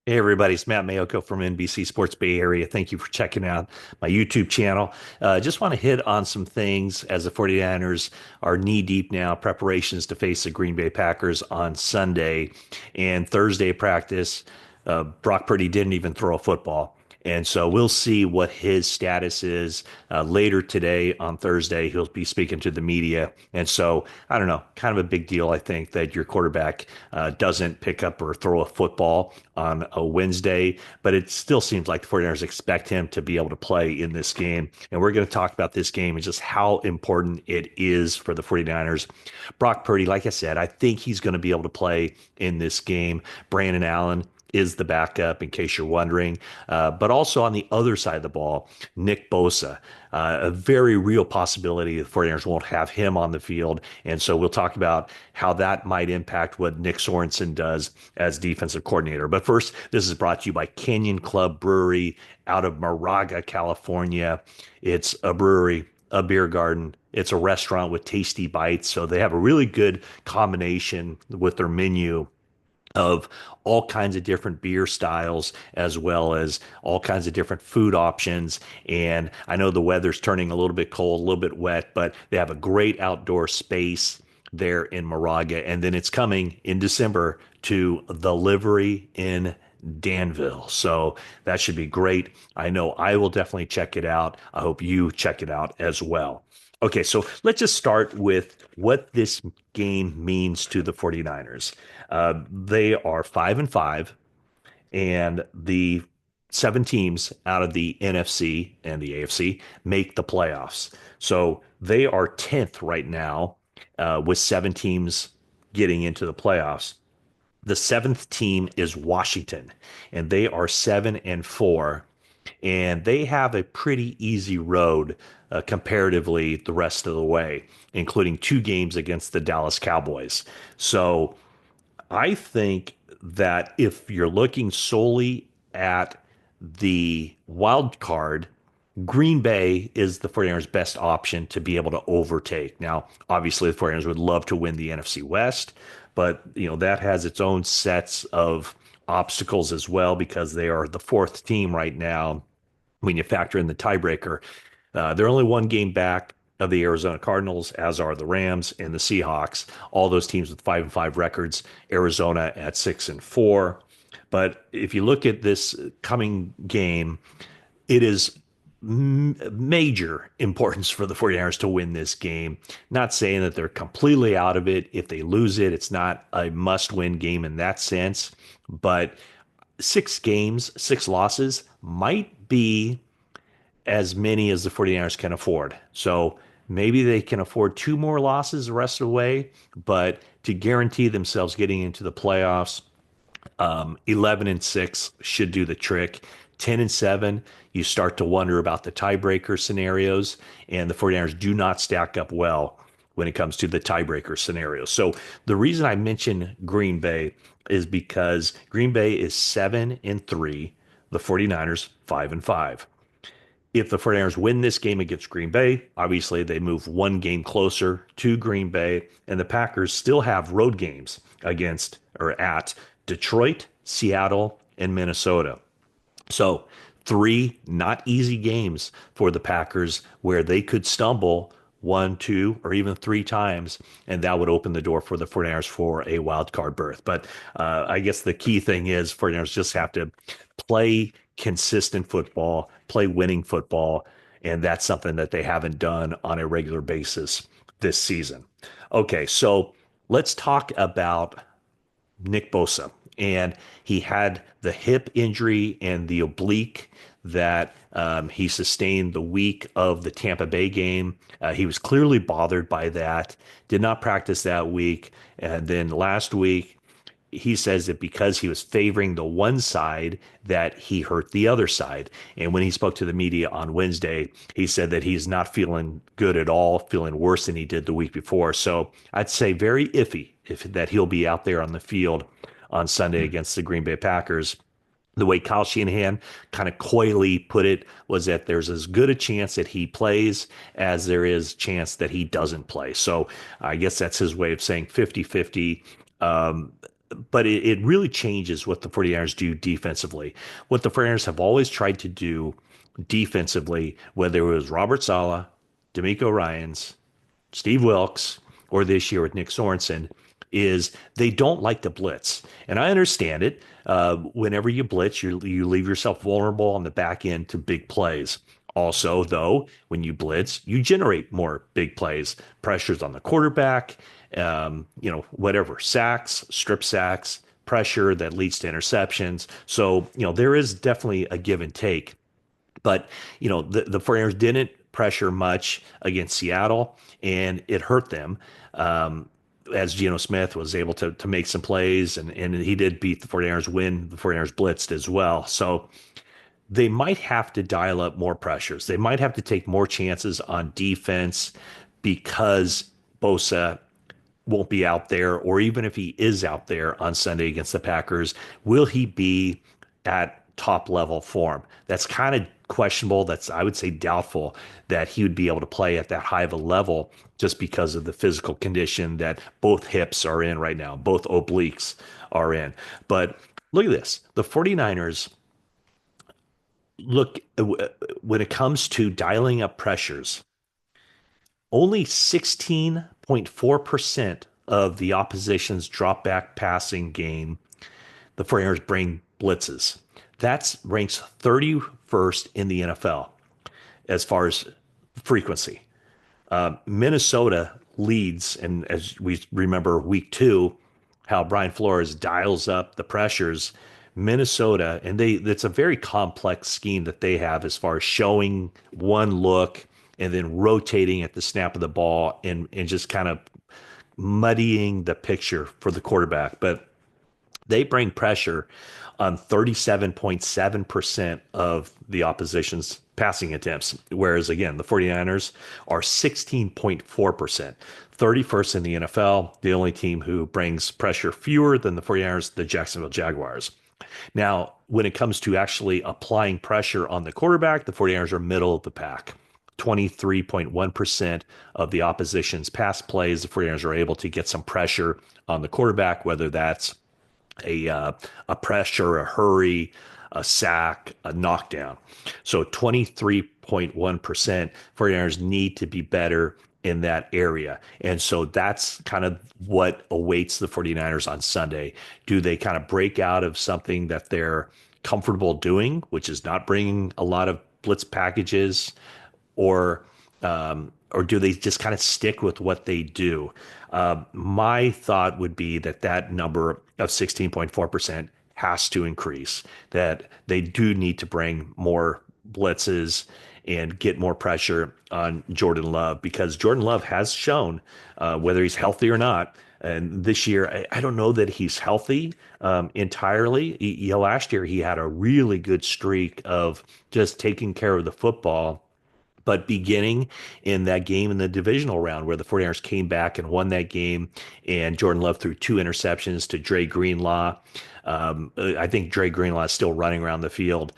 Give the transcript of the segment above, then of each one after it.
Hey everybody, it's Matt Mayoko from NBC Sports Bay Area. Thank you for checking out my YouTube channel. Just want to hit on some things as the 49ers are knee deep now, preparations to face the Green Bay Packers on Sunday and Thursday practice. Brock Purdy didn't even throw a football. And so we'll see what his status is later today on Thursday. He'll be speaking to the media. And so, I don't know, kind of a big deal, I think, that your quarterback doesn't pick up or throw a football on a Wednesday. But it still seems like the 49ers expect him to be able to play in this game. And we're going to talk about this game and just how important it is for the 49ers. Brock Purdy, like I said, I think he's going to be able to play in this game. Brandon Allen is the backup, in case you're wondering. But also on the other side of the ball, Nick Bosa, a very real possibility the 49ers won't have him on the field. And so we'll talk about how that might impact what Nick Sorenson does as defensive coordinator. But first, this is brought to you by Canyon Club Brewery out of Moraga, California. It's a brewery, a beer garden. It's a restaurant with tasty bites. So they have a really good combination with their menu of all kinds of different beer styles as well as all kinds of different food options. And I know the weather's turning a little bit cold, a little bit wet, but they have a great outdoor space there in Moraga. And then it's coming in December to the Livery in Danville. So that should be great. I know I will definitely check it out. I hope you check it out as well. Okay, so let's just start with what this game means to the 49ers. They are 5-5, and the seven teams out of the NFC and the AFC make the playoffs. So they are 10th right now, with seven teams getting into the playoffs. The seventh team is Washington, and they are 7-4, and they have a pretty easy road comparatively the rest of the way, including two games against the Dallas Cowboys. So I think that if you're looking solely at the wild card, Green Bay is the 49ers' best option to be able to overtake. Now, obviously, the 49ers would love to win the NFC West, but that has its own sets of obstacles as well because they are the fourth team right now when you factor in the tiebreaker. They're only one game back of the Arizona Cardinals, as are the Rams and the Seahawks. All those teams with 5-5 records. Arizona at 6-4. But if you look at this coming game, it is major importance for the 49ers to win this game. Not saying that they're completely out of it. If they lose it, it's not a must-win game in that sense. But 6 games, 6 losses might be as many as the 49ers can afford. So maybe they can afford 2 more losses the rest of the way, but to guarantee themselves getting into the playoffs, 11-6 should do the trick. 10-7, you start to wonder about the tiebreaker scenarios, and the 49ers do not stack up well when it comes to the tiebreaker scenario. So the reason I mention Green Bay is because Green Bay is 7-3, the 49ers 5-5. If the 49ers win this game against Green Bay, obviously they move one game closer to Green Bay, and the Packers still have road games against or at Detroit, Seattle, and Minnesota. So 3 not easy games for the Packers where they could stumble 1, 2, or even 3 times, and that would open the door for the 49ers for a wild card berth. But I guess the key thing is 49ers just have to play consistent football, play winning football, and that's something that they haven't done on a regular basis this season. Okay, so let's talk about Nick Bosa. And he had the hip injury and the oblique that he sustained the week of the Tampa Bay game. He was clearly bothered by that, did not practice that week. And then last week, he says that because he was favoring the one side, that he hurt the other side. And when he spoke to the media on Wednesday, he said that he's not feeling good at all, feeling worse than he did the week before. So I'd say very iffy if that he'll be out there on the field on Sunday against the Green Bay Packers. The way Kyle Shanahan kind of coyly put it was that there's as good a chance that he plays as there is chance that he doesn't play. So I guess that's his way of saying 50-50. but it really changes what the 49ers do defensively. What the 49ers have always tried to do defensively, whether it was Robert Saleh, D'Amico Ryans, Steve Wilkes, or this year with Nick Sorensen, is they don't like to blitz. And I understand it. Whenever you blitz, you leave yourself vulnerable on the back end to big plays. Also, though, when you blitz, you generate more big plays, pressures on the quarterback, whatever, sacks, strip sacks, pressure that leads to interceptions. So, there is definitely a give and take. But, the 49ers didn't pressure much against Seattle, and it hurt them. As Geno Smith was able to make some plays, and he did beat the 49ers, win the 49ers blitzed as well. So they might have to dial up more pressures. They might have to take more chances on defense because Bosa won't be out there, or even if he is out there on Sunday against the Packers, will he be at top level form? That's kind of questionable. That's, I would say, doubtful that he would be able to play at that high of a level just because of the physical condition that both hips are in right now, both obliques are in. But look at this. The 49ers look, when it comes to dialing up pressures, only 16.4% of the opposition's drop back passing game, the 49ers bring blitzes. That ranks 31st in the NFL as far as frequency. Minnesota leads, and as we remember week 2, how Brian Flores dials up the pressures. Minnesota, and it's a very complex scheme that they have as far as showing one look and then rotating at the snap of the ball and just kind of muddying the picture for the quarterback. But they bring pressure on 37.7% of the opposition's passing attempts, whereas again, the 49ers are 16.4%, 31st in the NFL. The only team who brings pressure fewer than the 49ers, the Jacksonville Jaguars. Now, when it comes to actually applying pressure on the quarterback, the 49ers are middle of the pack. 23.1% of the opposition's pass plays, the 49ers are able to get some pressure on the quarterback, whether that's a pressure, a hurry, a sack, a knockdown. So 23.1% 49ers need to be better in that area. And so that's kind of what awaits the 49ers on Sunday. Do they kind of break out of something that they're comfortable doing, which is not bringing a lot of blitz packages, or do they just kind of stick with what they do? My thought would be that number of 16.4% has to increase, that they do need to bring more blitzes and get more pressure on Jordan Love, because Jordan Love has shown, whether he's healthy or not. And this year, I don't know that he's healthy entirely. Last year, he had a really good streak of just taking care of the football. But beginning in that game in the divisional round where the 49ers came back and won that game, and Jordan Love threw 2 interceptions to Dre Greenlaw. I think Dre Greenlaw is still running around the field,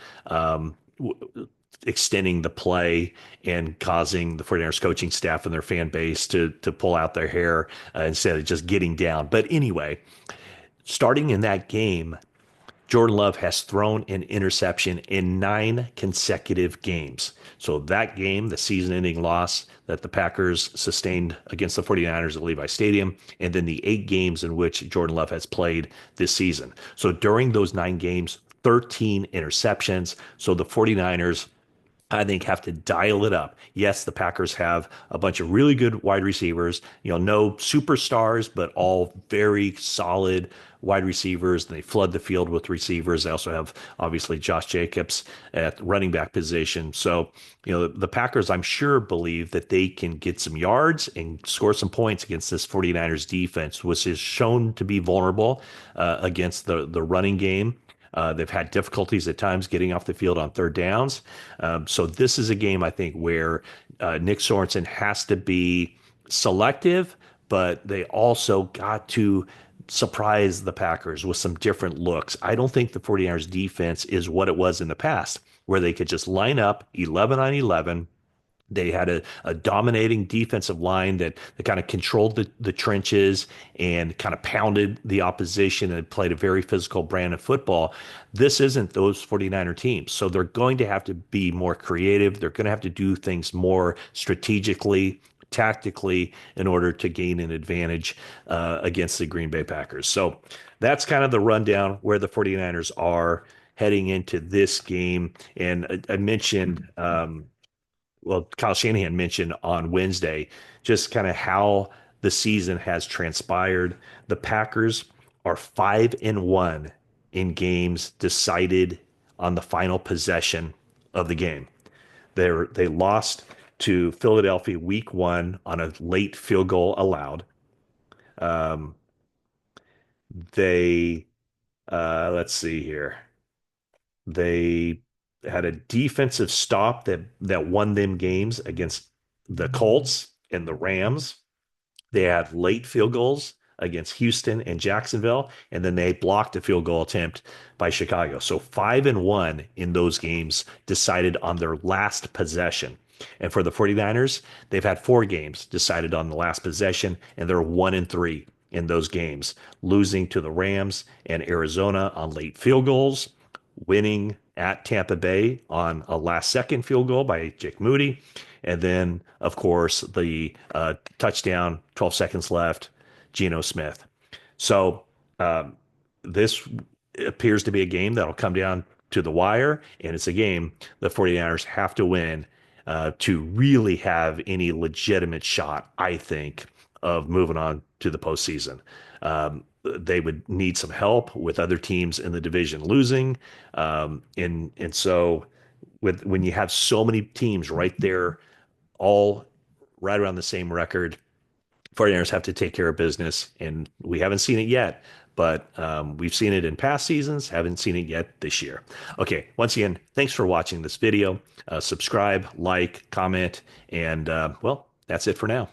extending the play and causing the 49ers coaching staff and their fan base to pull out their hair instead of just getting down. But anyway, starting in that game, Jordan Love has thrown an interception in 9 consecutive games. So that game, the season-ending loss that the Packers sustained against the 49ers at Levi Stadium, and then the 8 games in which Jordan Love has played this season. So during those 9 games, 13 interceptions. So the 49ers, I think, have to dial it up. Yes, the Packers have a bunch of really good wide receivers, no superstars, but all very solid wide receivers. They flood the field with receivers. They also have, obviously, Josh Jacobs at running back position. So, the Packers, I'm sure, believe that they can get some yards and score some points against this 49ers defense, which is shown to be vulnerable against the running game. They've had difficulties at times getting off the field on third downs. So this is a game, I think, where Nick Sorenson has to be selective, but they also got to surprise the Packers with some different looks. I don't think the 49ers defense is what it was in the past, where they could just line up 11 on 11, They had a dominating defensive line that kind of controlled the trenches and kind of pounded the opposition and played a very physical brand of football. This isn't those 49er teams. So they're going to have to be more creative. They're going to have to do things more strategically, tactically in order to gain an advantage against the Green Bay Packers. So that's kind of the rundown where the 49ers are heading into this game. And I mentioned, well, Kyle Shanahan mentioned on Wednesday just kind of how the season has transpired. The Packers are 5-1 in games decided on the final possession of the game. They lost to Philadelphia week one on a late field goal allowed. Um, they let's see here. They had a defensive stop that won them games against the Colts and the Rams. They had late field goals against Houston and Jacksonville, and then they blocked a field goal attempt by Chicago. So 5-1 in those games decided on their last possession. And for the 49ers, they've had four games decided on the last possession, and they're 1-3 in those games, losing to the Rams and Arizona on late field goals, winning at Tampa Bay on a last second field goal by Jake Moody. And then, of course, the touchdown, 12 seconds left, Geno Smith. So this appears to be a game that'll come down to the wire, and it's a game the 49ers have to win to really have any legitimate shot, I think, of moving on to the postseason. They would need some help with other teams in the division losing. And so when you have so many teams right there, all right around the same record, 49ers have to take care of business. And we haven't seen it yet, but we've seen it in past seasons, haven't seen it yet this year. Okay, once again, thanks for watching this video. Subscribe, like, comment, and well, that's it for now.